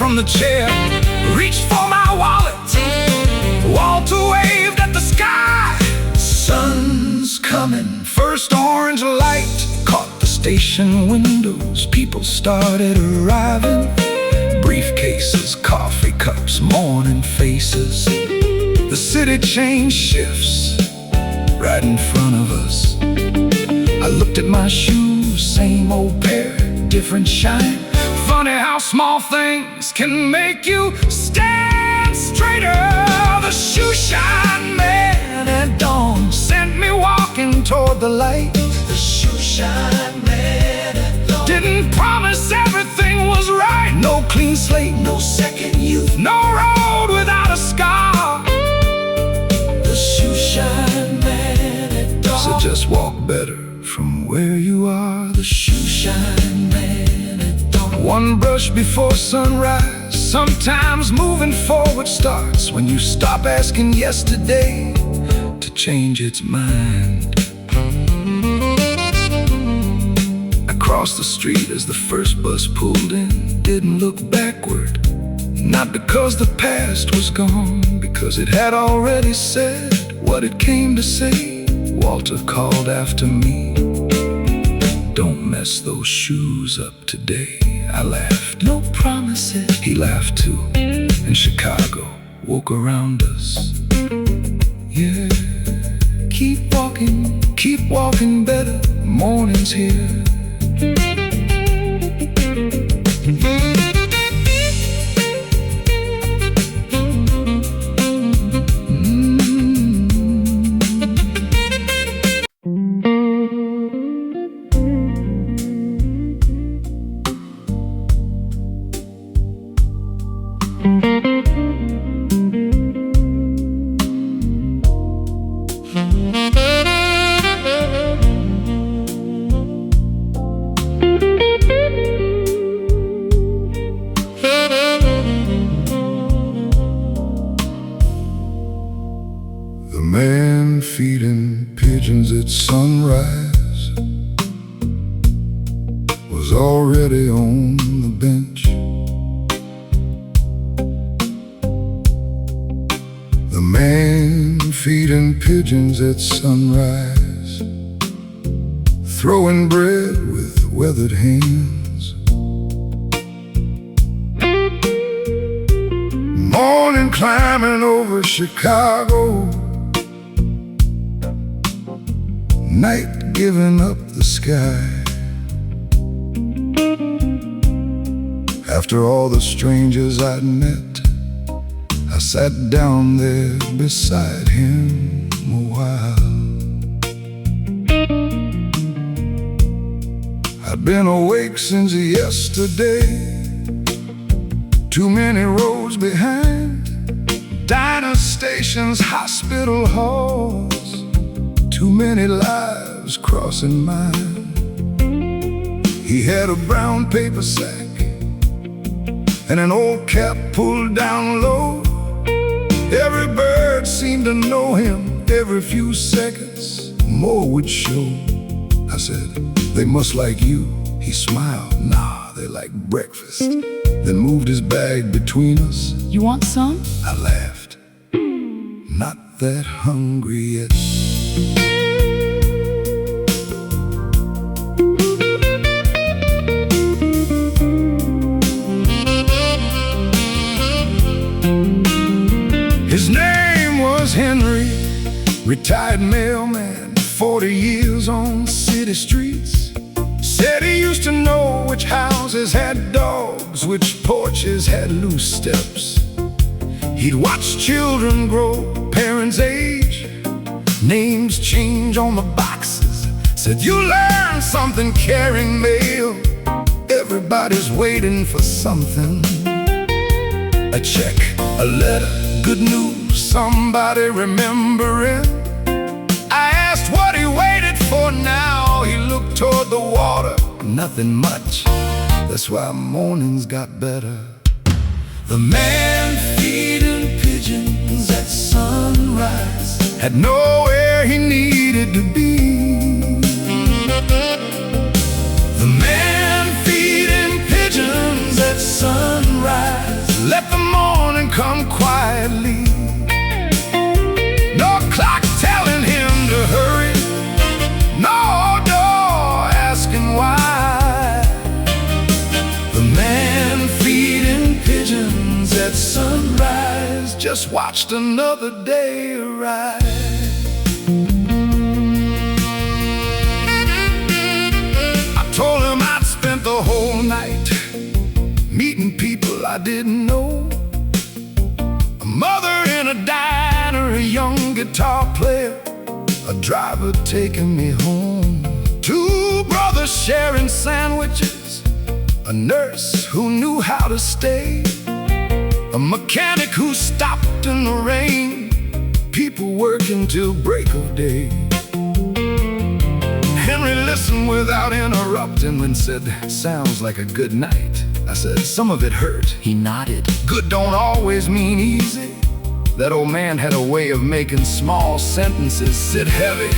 S1: The chair, reached for my wallet. Walter waved at the sky. Sun's coming. First orange light caught the station windows. People started arriving. Briefcases, coffee cups, morning faces. The city changed shifts right in front of us. I looked at my shoes, same old pair, different shine. Funny how small things can make you stand straighter. The shoe shine man at dawn sent me walking toward the light. The shoe shine man at dawn didn't promise everything was right. No clean slate, no second youth, no road without a scar. The shoe shine man at dawn said just walk better from where you are. The shoe shine man. One brush before sunrise. Sometimes moving forward starts when you stop asking yesterday to change its mind. I crossed the street as the first bus pulled in. Didn't look backward, not because the past was gone, because it had already said what it came to say. Walter called after me, don't mess those shoes up today. I laughed, no promises. He laughed too, and Chicago woke around us. Yeah, keep walking better, morning's here. feeding pigeons at sunrise was already on the bench. The man feeding pigeons at sunrise, throwing bread with weathered hands. Morning climbing over Chicago, night giving up the sky. After all the strangers I'd met, I sat down there beside him a while. I'd been awake since yesterday, too many roads behind, diner stations, hospital halls, too many lives crossing mine. He had a brown paper sack and an old cap pulled down low. Every bird seemed to know him. Every few seconds more would show. I said, "They must like you." He smiled, "Nah, they like breakfast." Then moved his bag between us.
S3: You want some?
S1: I laughed, not that hungry yet. His name was Henry, retired mailman, 40 years on city streets. Said he used to know which houses had dogs, which porches had loose steps. He'd watch children grow, parents age, names change on the boxes. Said you learn something carrying mail, everybody's waiting for something. A check, a letter, good news, somebody remembering. I asked what he waited for now. He looked toward the water, nothing much. That's why mornings got better. The man feeding pigeons at sunrise had nowhere he needed to be. The man feeding pigeons at sunrise let the morning come quietly. No clock telling him to hurry, no door asking why. The man feeding pigeons at sunrise just watched another day arrive. I told him I'd spent the whole night meeting people I didn't know. A mother in a diner, a young guitar player, a driver taking me home. Two brothers sharing sandwiches, a nurse who knew how to stay, a mechanic who stopped in the rain, people working till break of day. Henry listened without interrupting and said, "Sounds like a good night." I said, "Some of it hurt." He nodded. Good don't always mean easy. That old man had a way of making small sentences sit heavy.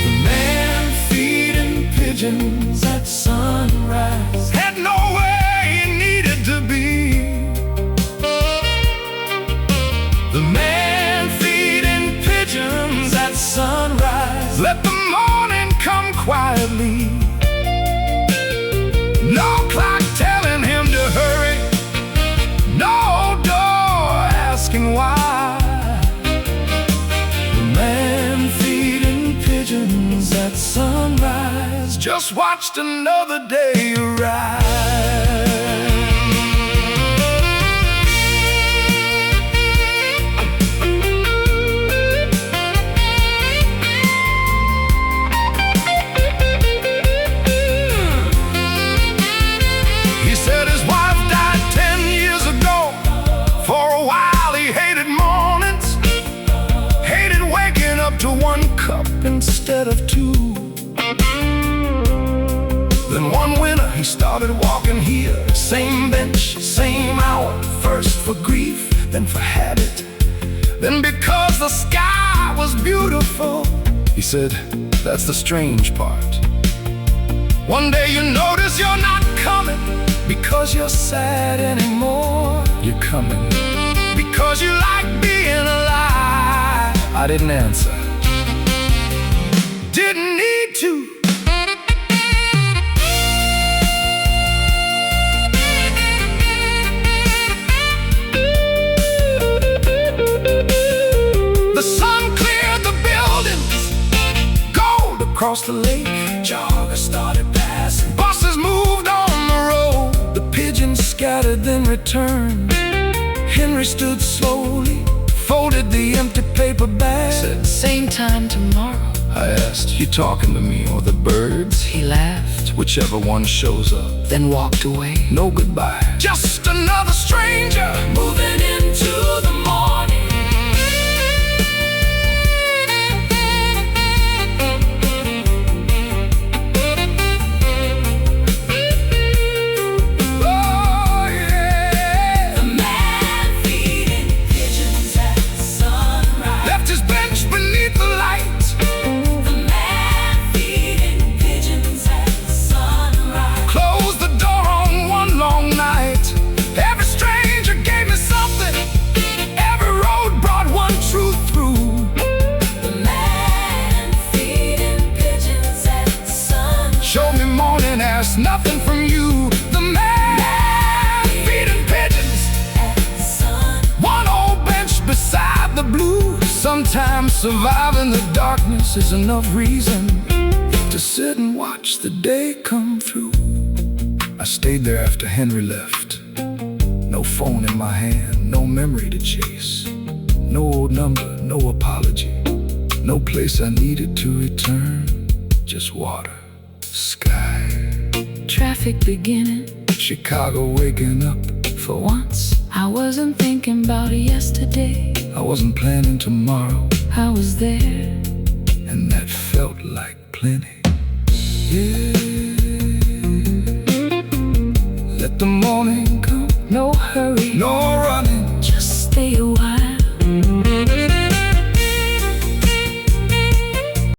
S1: The man feeding pigeons at sunrise had nowhere he needed to be. The man feeding pigeons at sunrise let the morning come quietly. No clock telling him to hurry, no door asking why. The man feeding pigeons at sunrise just watched another day arrive. To one cup instead of two. Then one winter he started walking here, same bench, same hour. First for grief, then for habit, then because the sky was beautiful. He said, that's the strange part. One day you notice you're not coming because you're sad anymore. You're coming because you like being alive. I didn't answer. Didn't need to. The sun cleared the buildings, gold across the lake. Joggers started passing, buses moved on the road. The pigeons scattered then returned. Henry stood slowly, folded the empty paper bag.
S3: Said, same time tomorrow.
S1: I asked, you talking to me or the birds?
S3: He laughed,
S1: Whichever one shows up.
S3: then walked away.
S1: No goodbye, just another stranger moving into the morning. Oh yeah.
S2: The man feeding pigeons at sunrise.
S1: Left his bench beneath the light.
S2: The man feeding pigeons at sunrise.
S1: Closed the door on one long night. Every stranger gave me something. Every road brought one truth through.
S2: The man feeding pigeons at sunrise.
S1: Showed me morning, asked nothing from you. The man feeding pigeons.
S2: At sun.
S1: One old bench beside the blue. Sometimes surviving the darkness is enough reason to sit and watch the day come through. I stayed there after Henry left. No phone in my hand, no memory to chase. No old number, no apology. No place I needed to return. Just water, sky,
S3: Traffic beginning.
S1: Chicago waking up.
S3: For once, I wasn't thinking about yesterday.
S1: I wasn't planning tomorrow,
S3: I was there.
S1: and that felt like plenty. Yeah. Let the morning come,
S3: No hurry,
S1: no running.
S3: just stay awake.